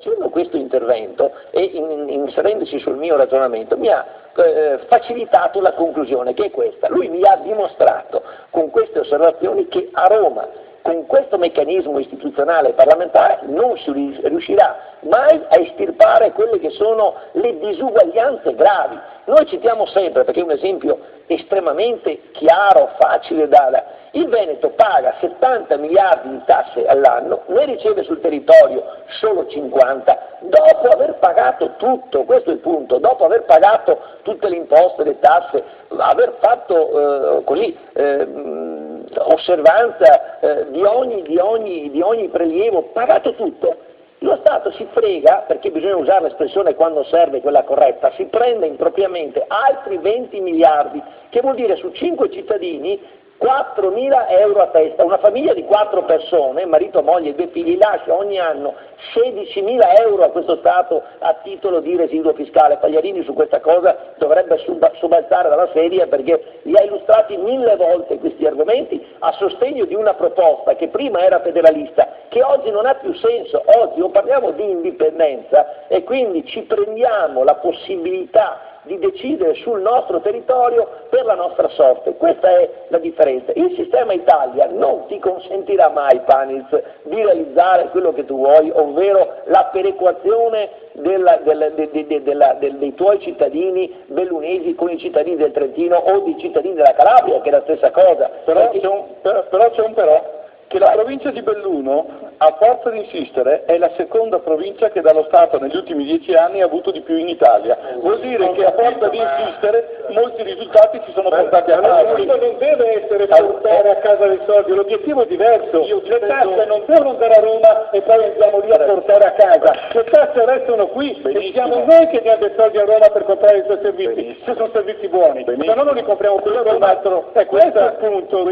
Facendo questo intervento e inserendosi sul mio ragionamento mi ha facilitato la conclusione, che è questa. Lui mi ha dimostrato con queste osservazioni che a Roma, con questo meccanismo istituzionale e parlamentare, non si riuscirà mai a estirpare quelle che sono le disuguaglianze gravi. Noi citiamo sempre, perché è un esempio estremamente chiaro, facile da... Il Veneto paga 70 miliardi di tasse all'anno, ne riceve sul territorio solo 50, dopo aver pagato tutto, questo è il punto, dopo aver pagato tutte le imposte, le tasse, aver fatto osservanza di ogni prelievo, pagato tutto. Lo Stato si frega, perché bisogna usare l'espressione quando serve, quella corretta, si prende impropriamente altri 20 miliardi, che vuol dire su 5 cittadini 4.000 euro a testa. Una famiglia di 4 persone, marito, moglie e 2 figli, lascia ogni anno 16.000 euro a questo Stato a titolo di residuo fiscale. Pagliarini su questa cosa dovrebbe subalzare dalla sedia, perché li ha illustrati 1000 volte questi argomenti a sostegno di una proposta che prima era federalista, che oggi non ha più senso. Oggi o parliamo di indipendenza e quindi ci prendiamo la possibilità di decidere sul nostro territorio per la nostra sorte. Questa è la differenza. Il sistema Italia non ti consentirà mai, Paniz, di realizzare quello che tu vuoi, ovvero la perequazione dei tuoi cittadini bellunesi con i cittadini del Trentino o dei cittadini della Calabria, che è la stessa cosa. Però c'è un però, che la provincia di Belluno, a forza di insistere, è la seconda provincia che dallo Stato negli ultimi 10 anni ha avuto di più in Italia. Vuol dire che a forza di insistere molti risultati si sono portati a casa. Non deve essere portare a casa dei soldi, l'obiettivo è diverso. Le tasse non devono andare a Roma e poi andiamo lì a portare a casa. Le tasse restano qui e siamo noi che diamo dei soldi a Roma per comprare i suoi servizi, se sono servizi buoni. Se no non li compriamo più a Roma. Questo è il punto.